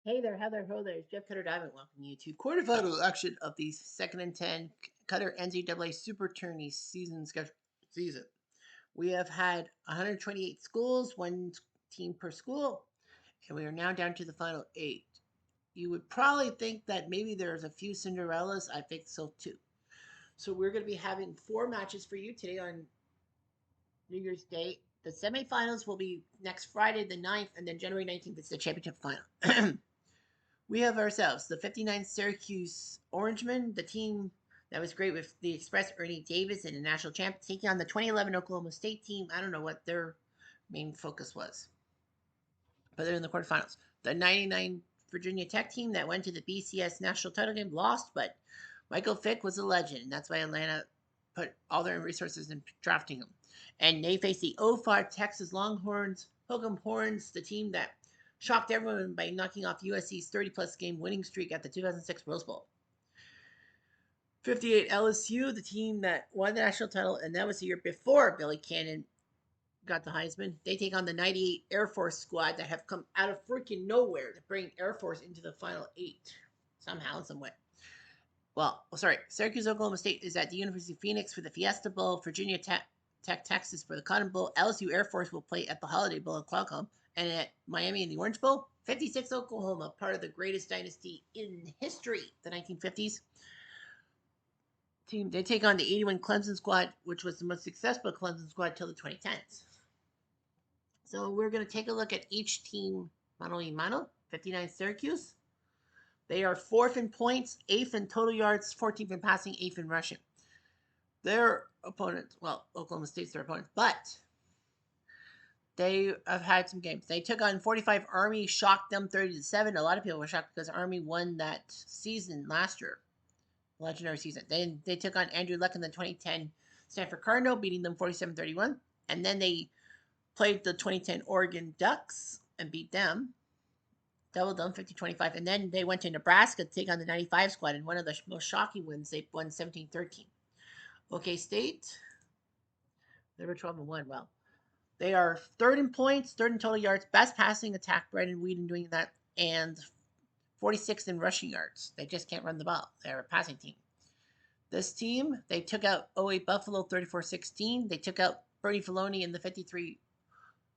Hey there, Heather, ho there. It's Jeff Cutter Diamond. Welcome you to quarterfinal action of the 2nd and 10 Cutter NCAA Super Tourney season. We have had 128 schools, one team per school, and we are now down to the final 8. You would probably think that maybe there's a few Cinderellas. I think so too. So we're going to be having 4 matches for you today on New Year's Day. The semifinals will be next Friday, the 9th, and then January 19th is the championship final. We have ourselves the 59 Syracuse Orangemen, the team that was great with the Express Ernie Davis and the national champ, taking on the 2011 Oklahoma State team. I don't know what their main focus was, but they're in the quarterfinals. The 99 Virginia Tech team that went to the BCS national title game lost, but Michael Vick was a legend, and that's why Atlanta put all their resources in drafting him. And they faced the 05 Texas Longhorns, Hook'em Horns, the team that shocked everyone by knocking off USC's 30-plus game winning streak at the 2006 Rose Bowl. 58 LSU, the team that won the national title, and that was the year before Billy Cannon got the Heisman. They take on the 98 Air Force squad that have come out of freaking nowhere to bring Air Force into the final 8 somehow, some way. Well, sorry, Syracuse, Oklahoma State is at the University of Phoenix for the Fiesta Bowl. Virginia Tech, Texas for the Cotton Bowl. LSU Air Force will play at the Holiday Bowl in Qualcomm. And at Miami in the Orange Bowl. 56 Oklahoma, part of the greatest dynasty in history, the 1950s. Team, they take on the 81 Clemson squad, which was the most successful Clemson squad till the 2010s. So we're going to take a look at each team mano a mano. 59 Syracuse. They are 4th in points, 8th in total yards, 14th in passing, 8th in rushing. Their opponents, well, Oklahoma State's their opponents, but they have had some games. They took on 45 Army, shocked them 30-7. A lot of people were shocked because Army won that season last year, legendary season. They took on Andrew Luck in the 2010 Stanford Cardinal, beating them 47-31. And then they played the 2010 Oregon Ducks and beat them. Doubled them 50-25. And then they went to Nebraska to take on the 95 squad. And one of the most shocking wins, they won 17-13. OK State, they were 12-1. Well, they are 3rd in points, 3rd in total yards, best passing attack, Brandon Weeden doing that, and 46th in rushing yards. They just can't run the ball. They're a passing team. This team, they took out 08 Buffalo 34-16. They took out Bernie Filoni in the 53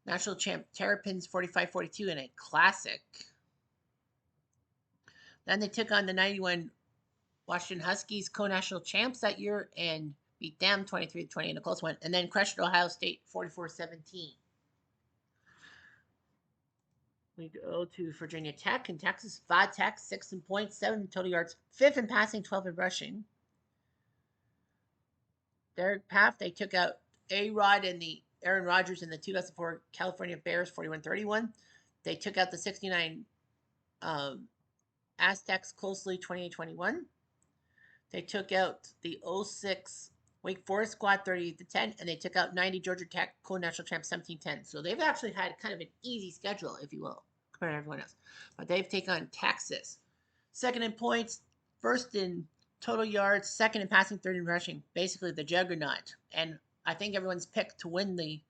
national champ Terrapins 45-42 in a classic. Then they took on the 91 Washington Huskies, co-national champs that year, and beat them 23-20 in a close one, and then crushed Ohio State 44-17. We go to Virginia Tech and Texas. Tech, 6th in points, 7 in total yards, 5th in passing, 12 in rushing. Their path, they took out A-Rod and the Aaron Rodgers in the 2004 California Bears 41-31. They took out the 69 Aztecs closely 28-21. They took out the 06 Wake Forest squad 38-10, and they took out 90 Georgia Tech co-national champ 17-10. So they've actually had kind of an easy schedule, if you will, compared to everyone else. But they've taken on Texas. 2nd in points, 1st in total yards, 2nd in passing, 3rd in rushing. Basically the juggernaut. And I think everyone's picked to win the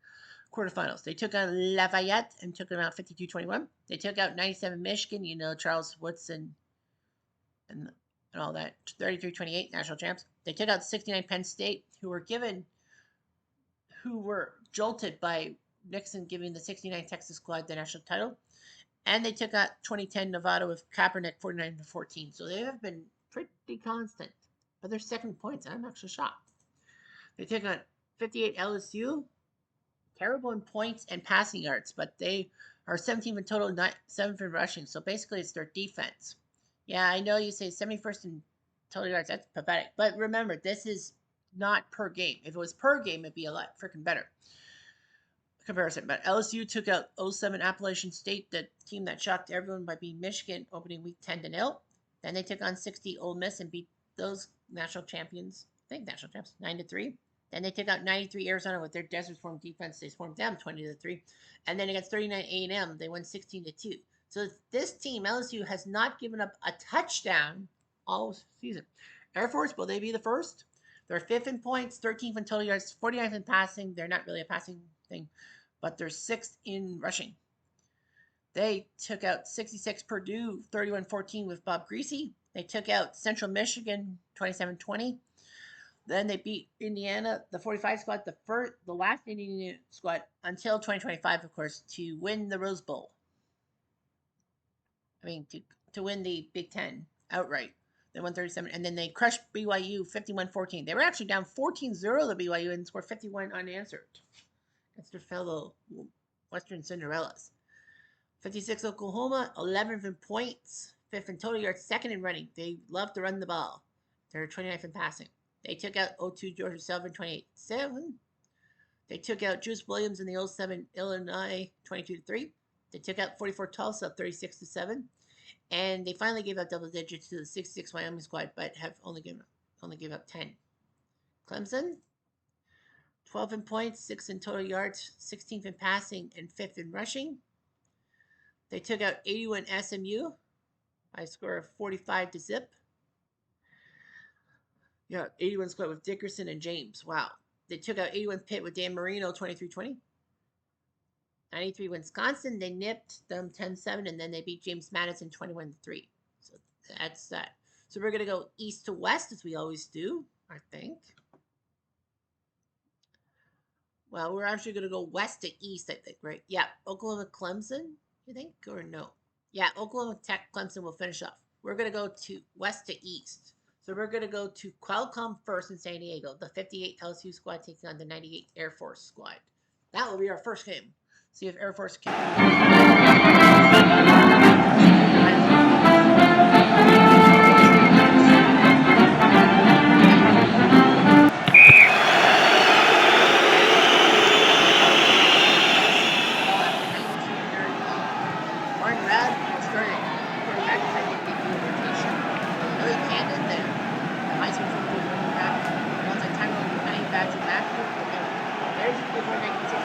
quarterfinals. They took on Lafayette and took them out 52-21. They took out 97 Michigan, Charles Woodson and all that, 33-28 national champs. They took out 69 Penn State, who were jolted by Nixon giving the 69 Texas squad the national title. And they took out 2010 Nevada with Kaepernick 49-14. So they have been pretty constant. But they're 2nd points. I'm actually shocked. They took on 58 LSU, terrible in points and passing yards, but they are 17th in total, 7th in rushing. So basically it's their defense. Yeah, I know you say 71st in total yards. That's pathetic. But remember, this is not per game. If it was per game, it'd be a lot freaking better comparison. But LSU took out 07 Appalachian State, the team that shocked everyone by beating Michigan opening week 10-0. Then they took on 60 Ole Miss and beat those national champions, 9-3. Then they took out 93 Arizona with their Desert Storm defense. They swarmed them 20-3. And then against 39 A&M, they won 16-2. So this team, LSU, has not given up a touchdown all season. Air Force, will they be the first? They're 5th in points, 13th in total yards, 49th in passing. They're not really a passing thing, but they're 6th in rushing. They took out 66 Purdue 31-14 with Bob Greasy. They took out Central Michigan 27-20. Then they beat Indiana, the 45 squad, the last Indiana squad until 2025, of course, to win the Rose Bowl. I mean, to win the Big Ten outright. They won 37, and then they crushed BYU 51-14. They were actually down 14-0 to BYU and scored 51 unanswered against their fellow Western Cinderellas. 56 Oklahoma, 11th in points, 5th in total yards, 2nd in running. They love to run the ball. They're 29th in passing. They took out 02 Georgia Southern 28-7. They took out Juice Williams in the 07 Illinois 22-3. They took out 44 Tulsa 36-7. And they finally gave up double digits to the 66 Wyoming squad, but have only gave up 10. Clemson, 12 in points, 6th in total yards, 16th in passing, and 5th in rushing. They took out 81 SMU by a score of 45-0. Yeah, 81 squad with Dickerson and James. Wow. They took out 81 Pitt with Dan Marino 23-20. 93 Wisconsin, they nipped them 10-7, and then they beat James Madison 21-3. So that's that. So we're going to go east to west, as we always do, I think. Well, we're actually going to go west to east, I think, right? Yeah, Oklahoma Clemson, you think, or no? Yeah, Oklahoma Tech Clemson will finish off. We're going to go to west to east. So we're going to go to Qualcomm first in San Diego, the 58 LSU squad taking on the 98 Air Force squad. That will be our first game. See if Air Force can. Martin Rad started quarterback training in the rotation. Really candid there. The high school football quarterback. Once I time on the Honey Badger Master. There's the before 1960.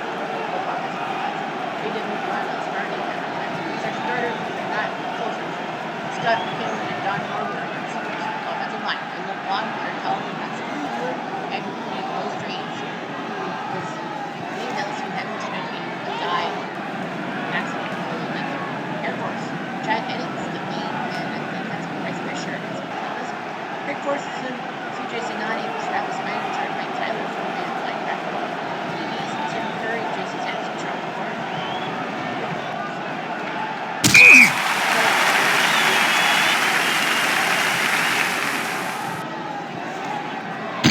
They did move on starting he's our starter, but not closer. Scott McKinley and Don Morgan are offensive line. And the block are tall and that's and those dreams. Because Lee Nelson Henderson and he died accident Air Force. Chad Eddings, the lead, and I think that's what price of their shirt is. Rick Forson, CJ Sinani, Travis Manager, Mike Tyler from the linebacker. DBs, Tim Curry, Jason Sampson, Charlie Warren.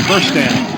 First down.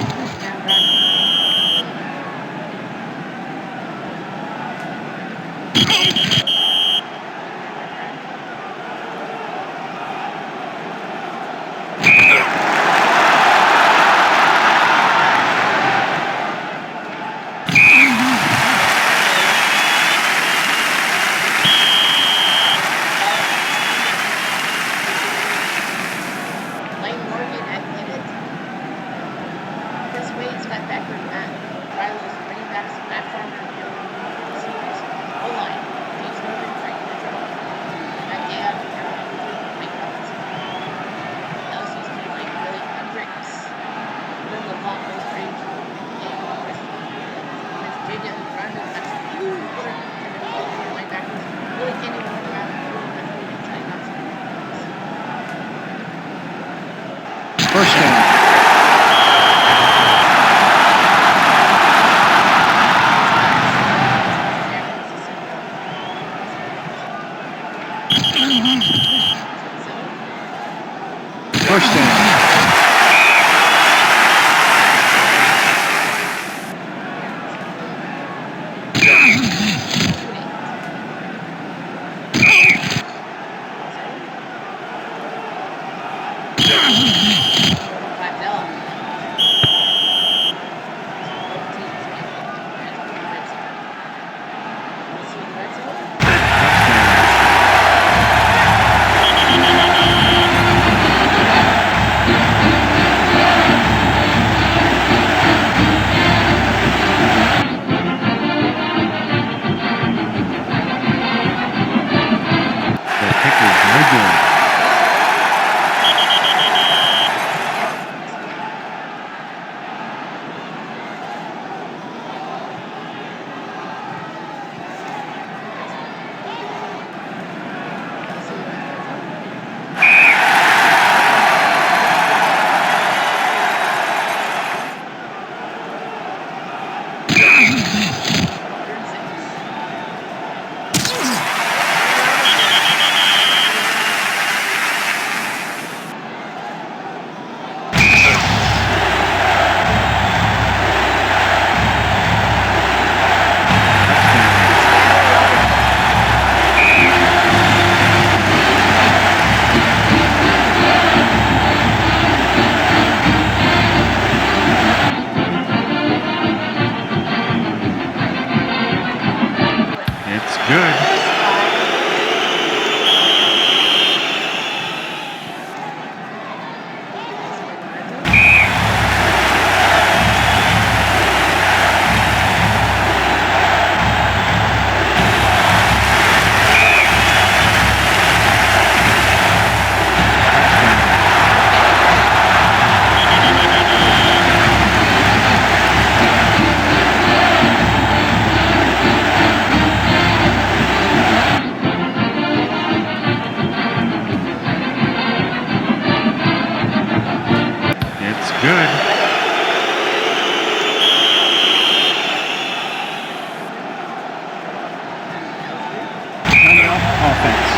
Offense.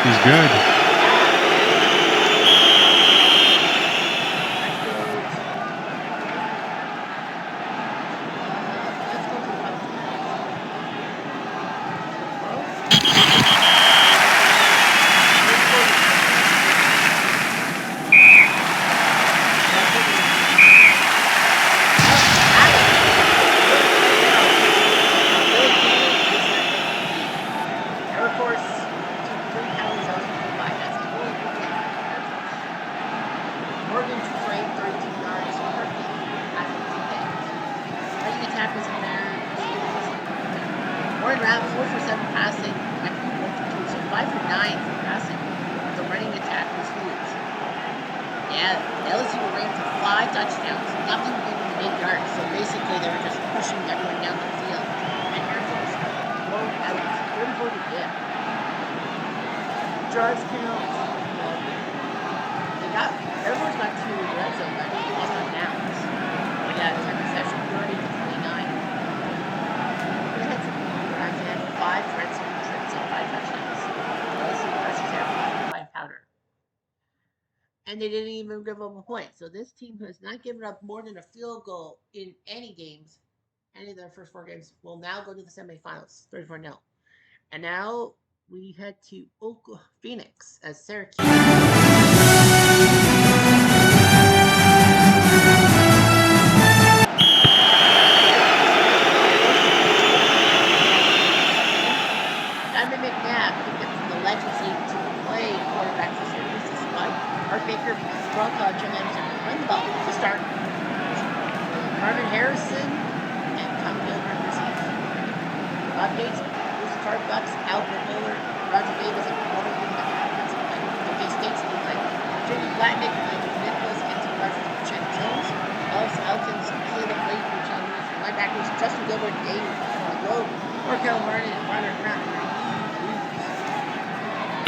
Is good. Let's go to the final two rounds. Air Force took 3 penalties, also took 5. That's the only thing that Air Force. Morgan 2 for 8, 32 yards. Perfect. After 2 hits. Running attack was in there. Warren Round 4 for 7 passing. Actually 1 for 2. So 5 for 9 for passing. The running attack was huge. Yeah, LSU ran for 5 touchdowns. Nothing bigger than 8 yards. So basically they were just pushing everyone down the field. And Air Force blown out 34 to dip. Drives count. Air Force got 2 in the red zone, but lost on downs. But yeah, it's like reception 30 to 29. They had some long drives. They had 5 red zone trips and 5 touchdowns. LSU rushes out 5 powder. And they didn't even give up a point. So this team has not given up more than a field goal in any games. Any of their first 4 games will now go to the semifinals, 34-0. And now we head to Phoenix as Syracuse. Diamond McNabb picked up from the Legends League to play quarterback for Syracuse this month. Art Baker, Jim Anderson run the ball to start. Marvin Harrison and Tom Gilbert receive. Bob Gates, Bruce Tarbucks, Albert Miller, Roger Davis, and Warren Okay, State's the like Jimmy Blatnick, Nicholas, Anthony Rogers, Chet Jones, Alex Elkins, Caleb Wade, John Lewis, linebackers, Justin Gilbert, Dave Globe, Markel Martin, and Ronald Brown.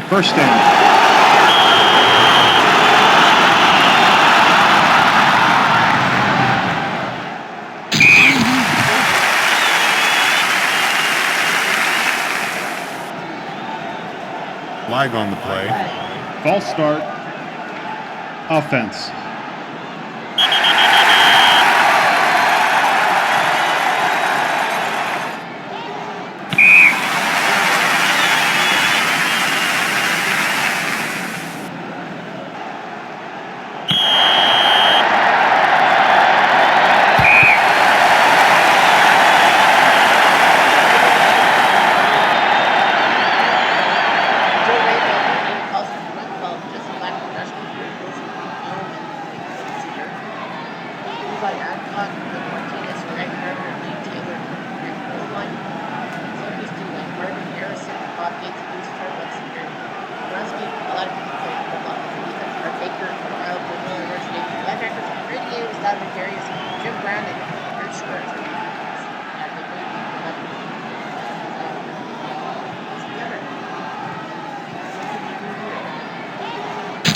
First down. Flag on the play. False start. Offense.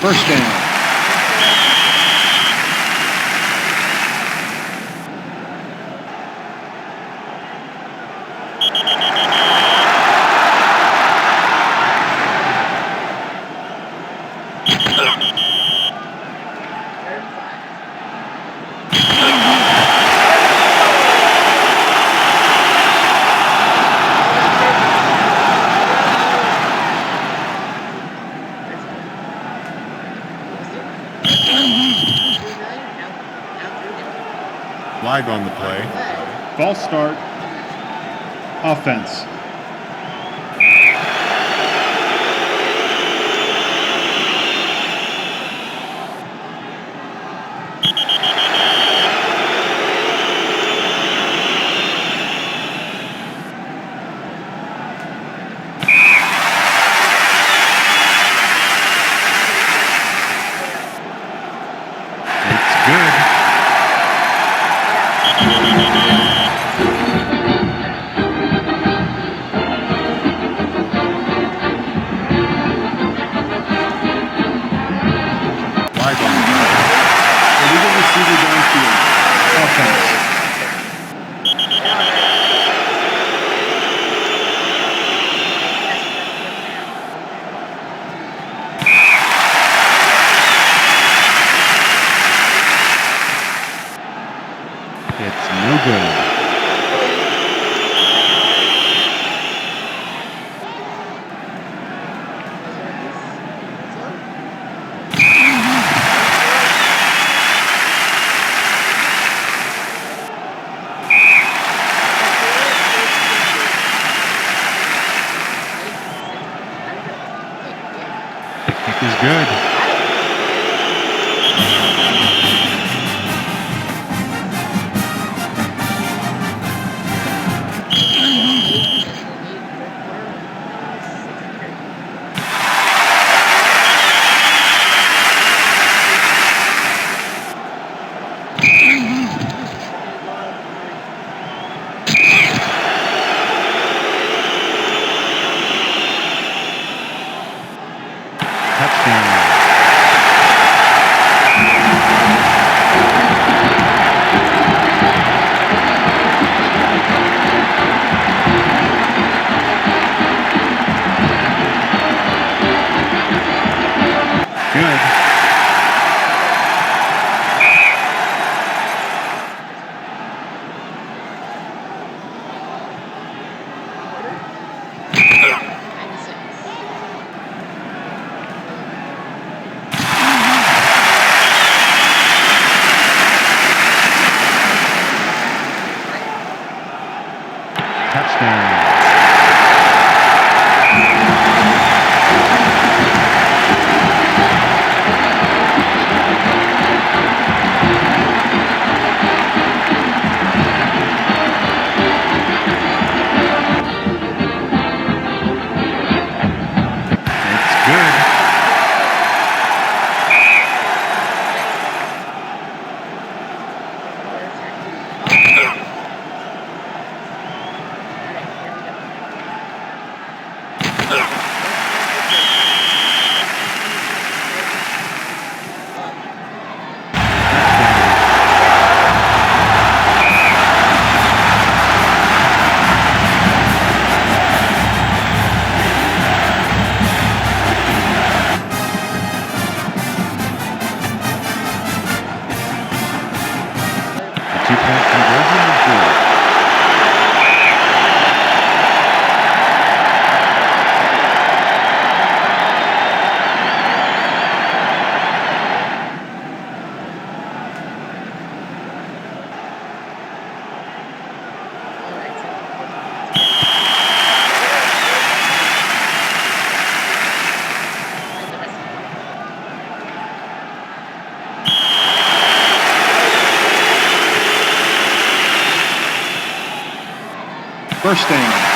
First down. Flag on the play. False start. Offense. It's good. kick is good. First down.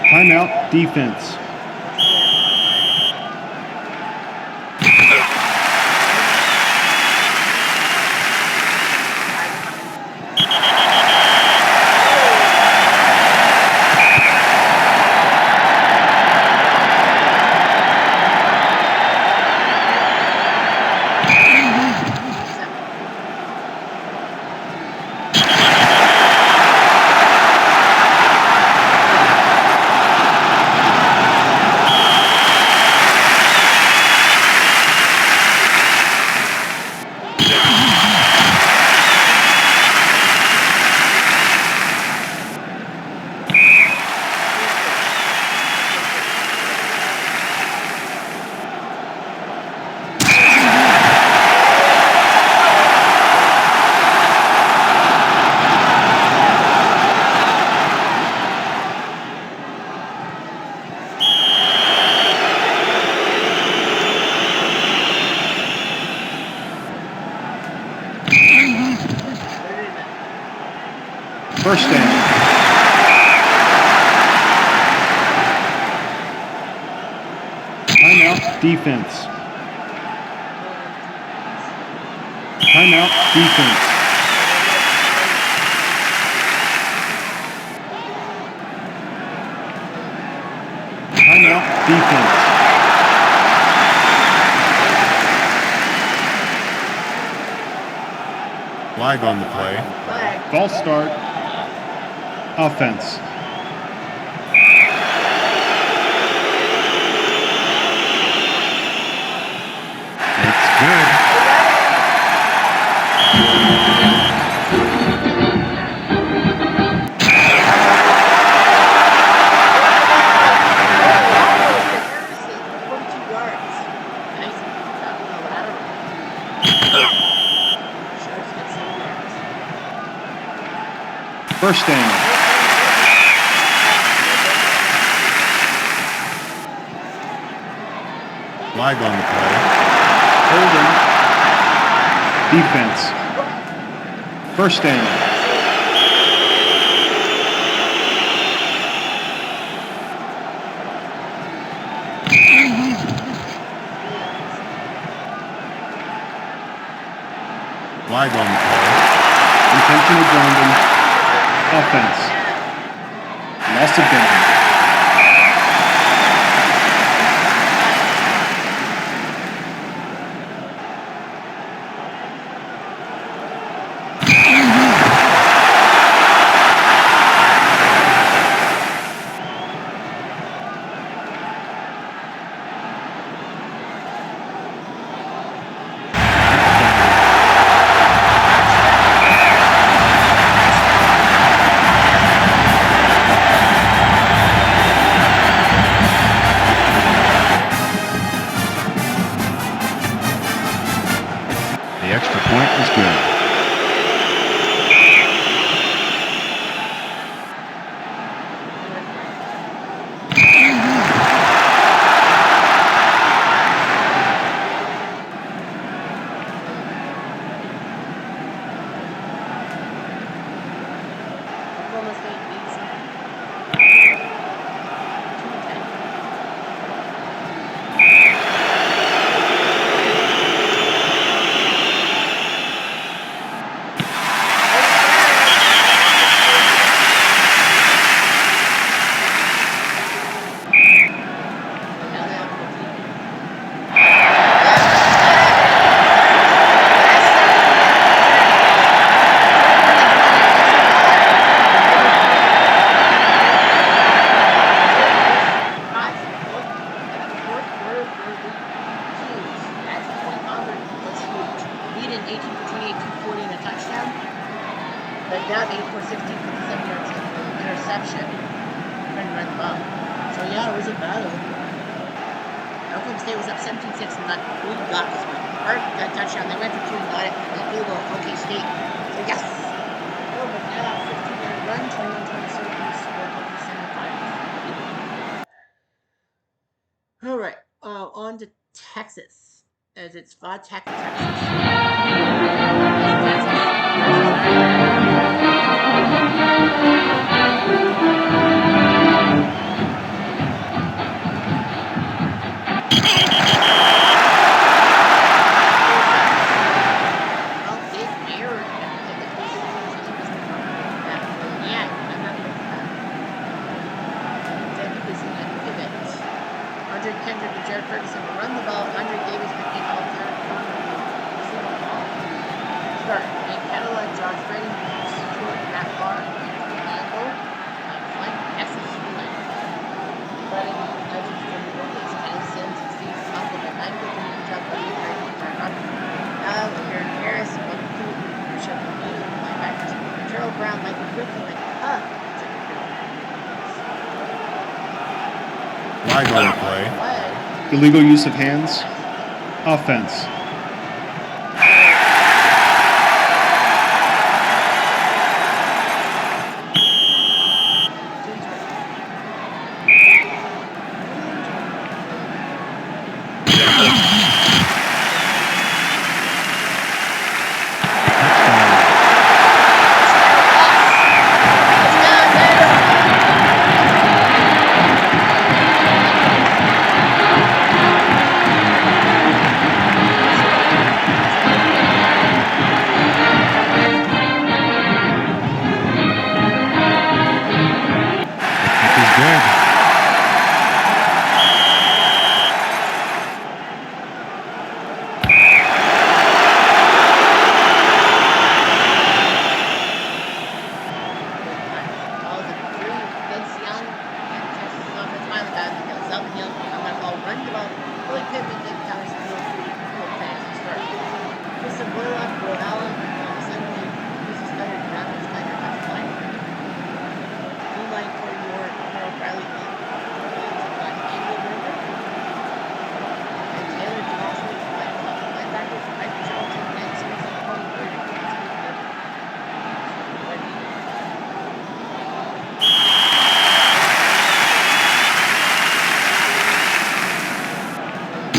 Timeout, defense. First down. Timeout, defense. Timeout, defense. Timeout, defense. Flag on the play. False start. Offense. It's good. First down. Flag on the play. Holding. Defense. First down. Flag on the play. Intentional grounding. Offense. Loss of down. The extra point is good. All right, on to Texas, as it's Vodtech, Texas. Flag on the play. Illegal use of hands. Offense.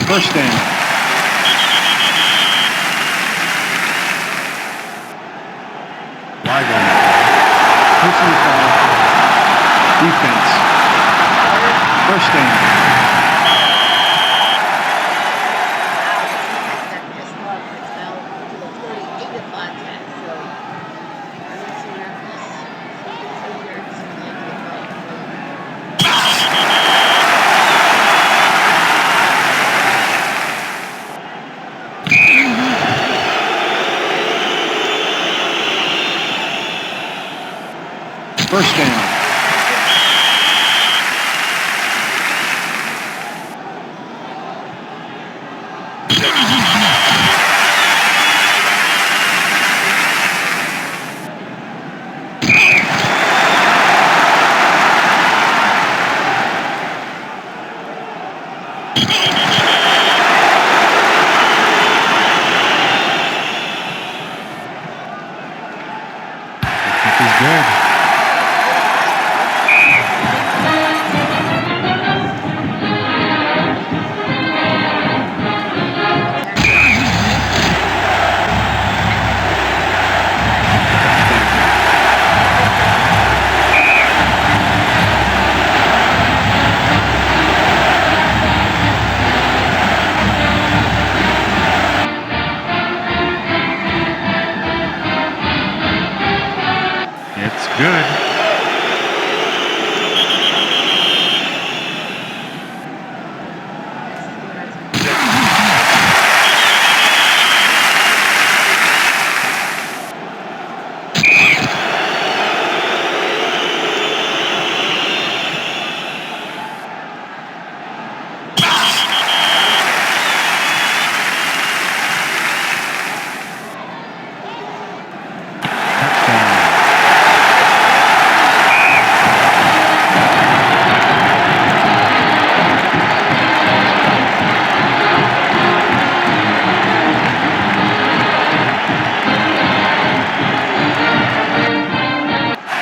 First down. Live on the play. Personal foul. Defense. First down. First down. The kick is good. It's good.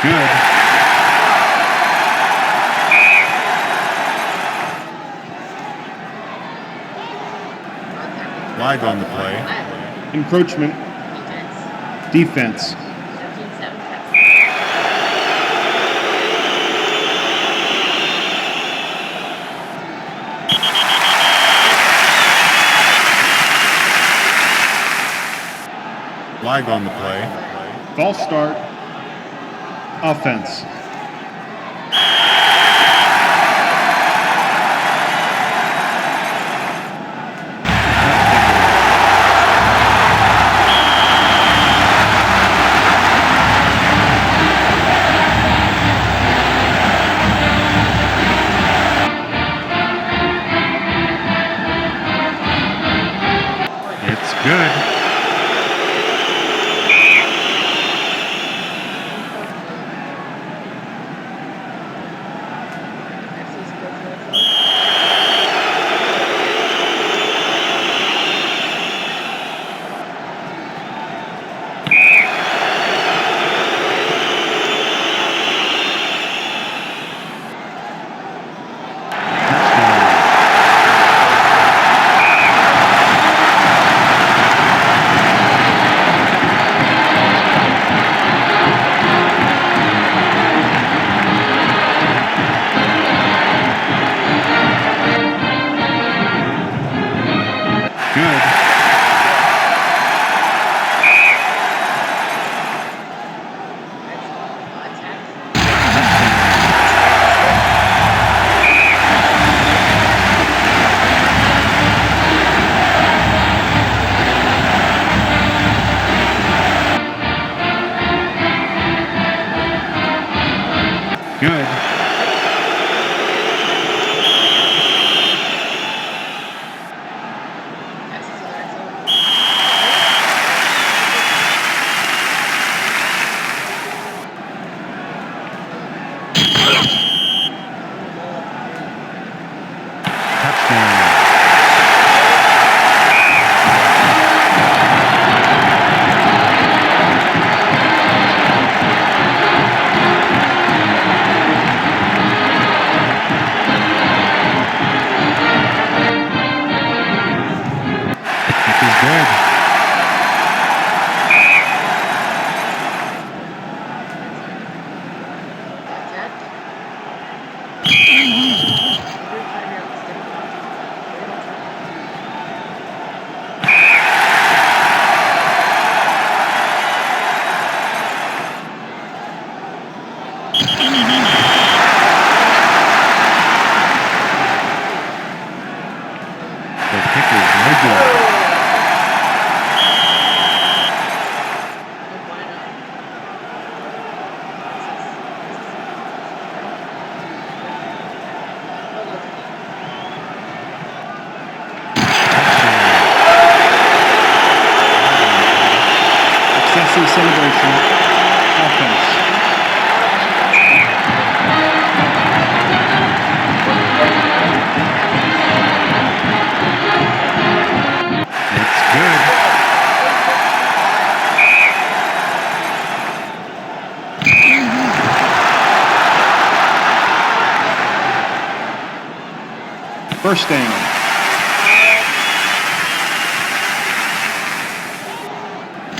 Good. Flag on the play. Encroachment. Defense. Flag on the play. False start. Offense. It's good. good. The pick is no good. Excessive celebration. Offense. It's good. First down.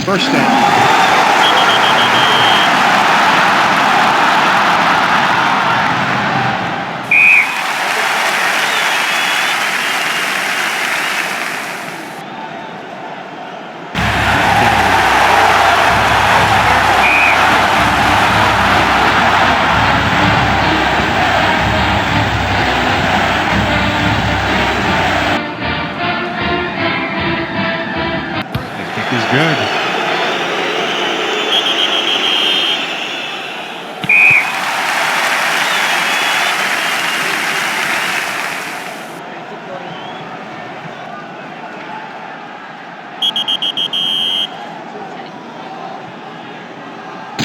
First down. The kick is good.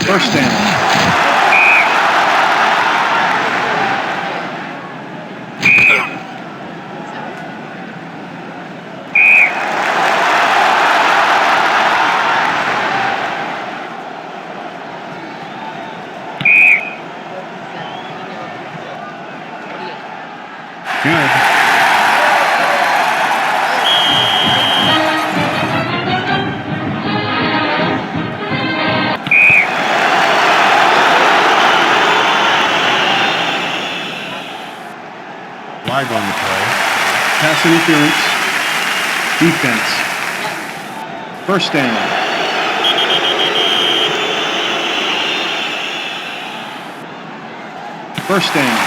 First down. Good. Flag on the play. Pass interference. Defense. First down. First down.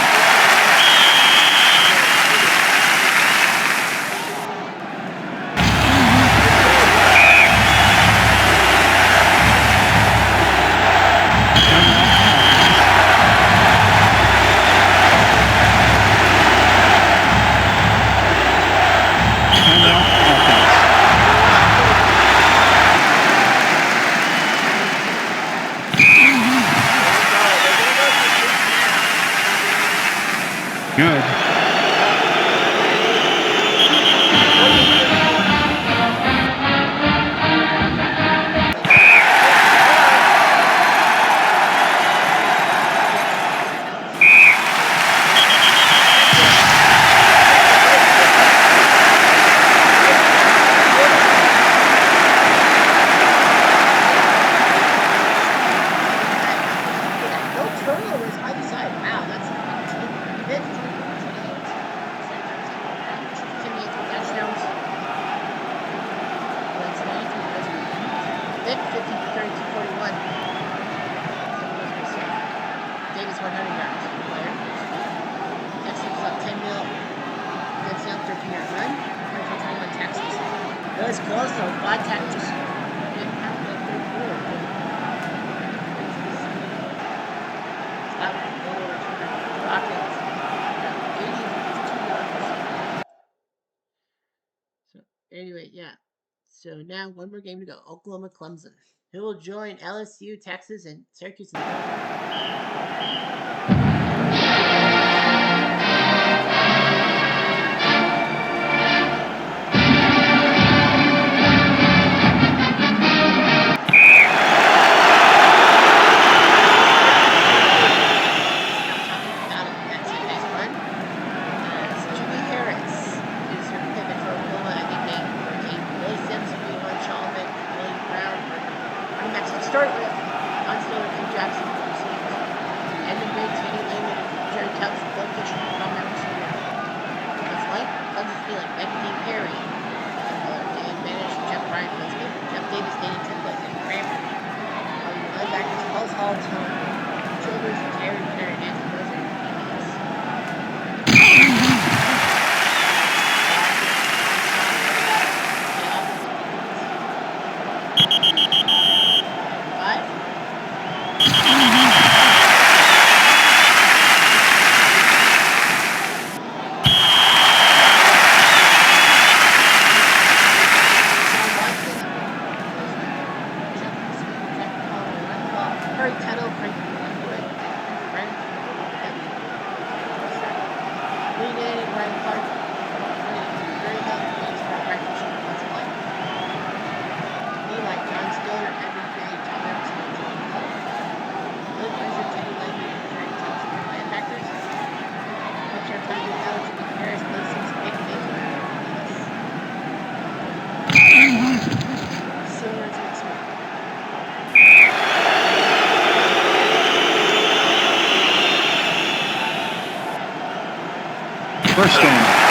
Timeout offense. Good. No turnovers either side. Wow, that's Vic 28. Touchdowns. That's 93. Vic 50 for 32, 41. Davis 100 yards. Player. Texas up 10 mil. That's down 13-yard run. 21 Texas. That was close though. 5 tackles. Didn't have the third quarter. So anyway, yeah. So now one more game to go. Oklahoma, Clemson. Who will join LSU, Texas, and Syracuse? Harris is her pivot for Oklahoma. I think they retained Billy Sims, who start with John Stiller, Tim Jackson, Edmund Bates, Kenny Lehman, Jerry Tubbs, Bill Fisher, Tom Emerson. That's like Clemson's feeling. Becky Dean Perry, and manager Jeff Bryant Biscuit, Jeff Davis, Danny Triplett, and Cranford. Your linebackers, Paul Hall, Tom Childers, Terry Perry, Nancy Blizzard, DBs. First down.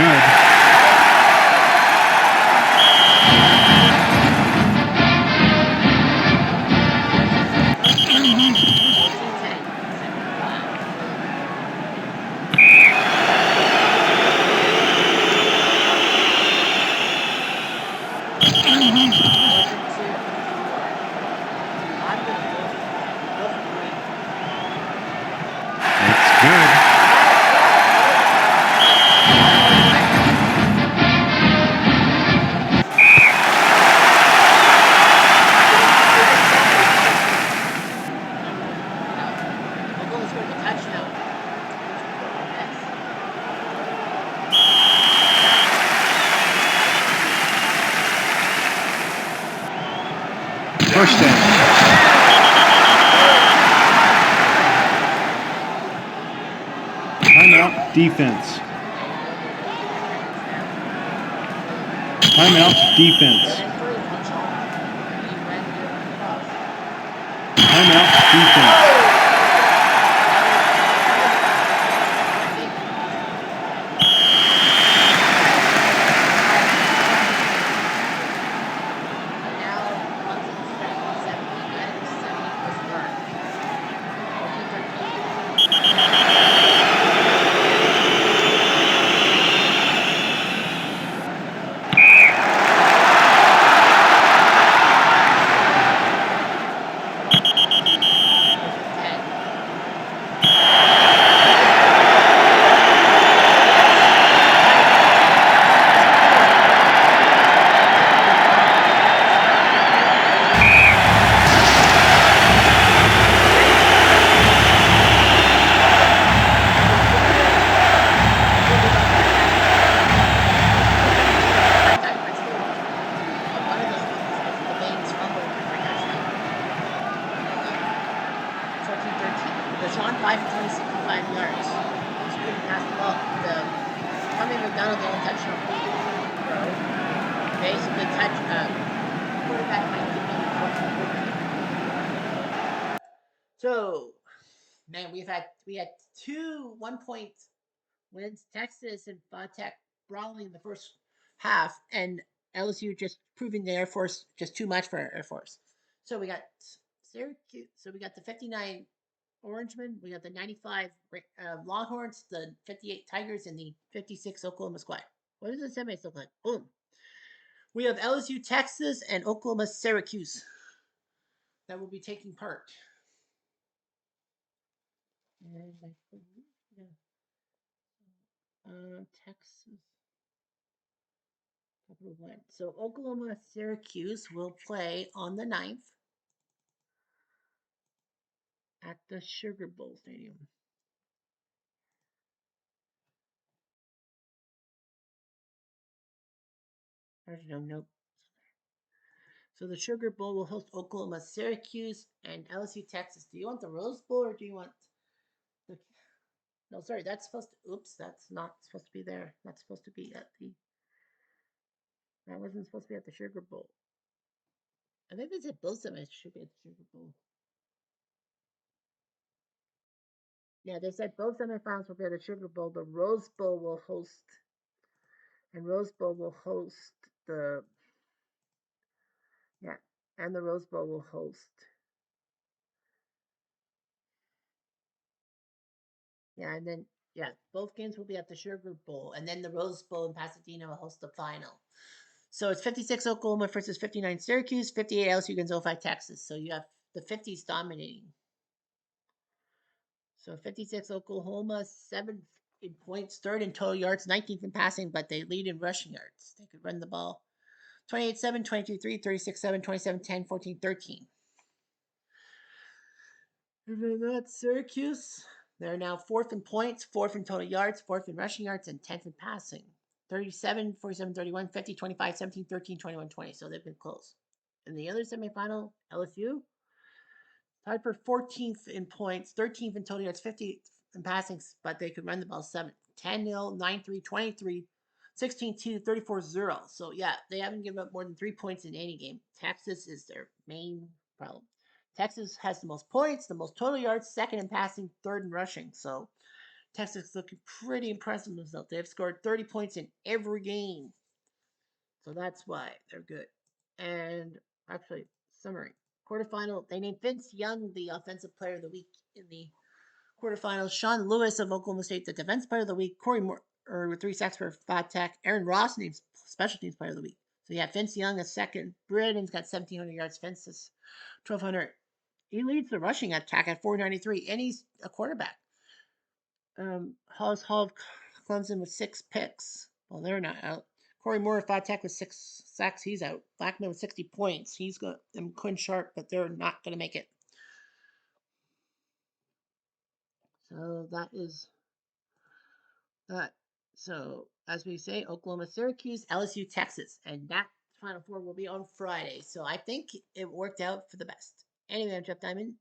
Good. First down. Timeout, defense. Timeout, defense. Timeout, defense. So, man, we had 2 1-point wins. Texas and Tech brawling in the first half, and LSU just proving the Air Force just too much for Air Force. So we got Syracuse. So we got the 59 Orangemen, we got the 95 Longhorns, the 58 Tigers, and the 56 Oklahoma Squad. What does the semis look like? Boom. We have LSU, Texas, and Oklahoma, Syracuse that will be taking part. And I believe, Texas. Capital One. So Oklahoma, Syracuse will play on the 9th at the Sugar Bowl Stadium. There's no note. So the Sugar Bowl will host Oklahoma, Syracuse, and LSU, Texas. Do you want the Rose Bowl or do you want the? No, sorry, that's supposed to. Oops, that's not supposed to be there. That's supposed to be at the. That wasn't supposed to be at the Sugar Bowl. I think they said both of them should be at the Sugar Bowl. Yeah, they said both semifinals will be at the Sugar Bowl. The Rose Bowl will host, and Rose Bowl will host the. Yeah, and the Rose Bowl will host. Yeah, and then both games will be at the Sugar Bowl, and then the Rose Bowl in Pasadena will host the final. So it's 56 Oklahoma versus 59 Syracuse, 58 LSU against 05 Texas. So you have the 50s dominating. So 56 Oklahoma, 7th in points, 3rd in total yards, 19th in passing, but they lead in rushing yards. They could run the ball 28-7, 22-3, 36-7, 27-10, 14-13. And then that's Syracuse. They're now 4th in points, 4th in total yards, 4th in rushing yards, and 10th in passing. 37, 47, 31, 50, 25, 17, 13, 21, 20. So they've been close. In the other semifinal, LSU tied for 14th in points, 13th in total yards, 50th in passing, but they could run the ball 10-0, 9-3, 23, 16-2, 34-0. So yeah, they haven't given up more than 3 points in any game. Texas is their main problem. Texas has the most points, the most total yards, 2nd in passing, 3rd in rushing. So Texas looking pretty impressive themselves. They've scored 30 points in every game. So that's why they're good. And actually, summary. Quarterfinal, they named Vince Young the Offensive Player of the Week in the quarterfinals. Sean Lewis of Oklahoma State, the Defense Player of the Week. Corey Moore with 3 sacks for Tech. Aaron Ross named Special Teams Player of the Week. So yeah, Vince Young is 2nd. Braden's got 1,700 yards. Vince is 1,200. He leads the rushing attack at 493, and he's a quarterback. Hall of Clemson with 6 picks. Well, they're not out. Corey Moore of Tech with 6 sacks. He's out. Blackman with 60 points. He's got them Quinn Sharp, but they're not going to make it. So that is that. So as we say, Oklahoma, Syracuse, LSU, Texas, and that Final Four will be on Friday. So I think it worked out for the best. Anyway, I'm Jeff Diamond.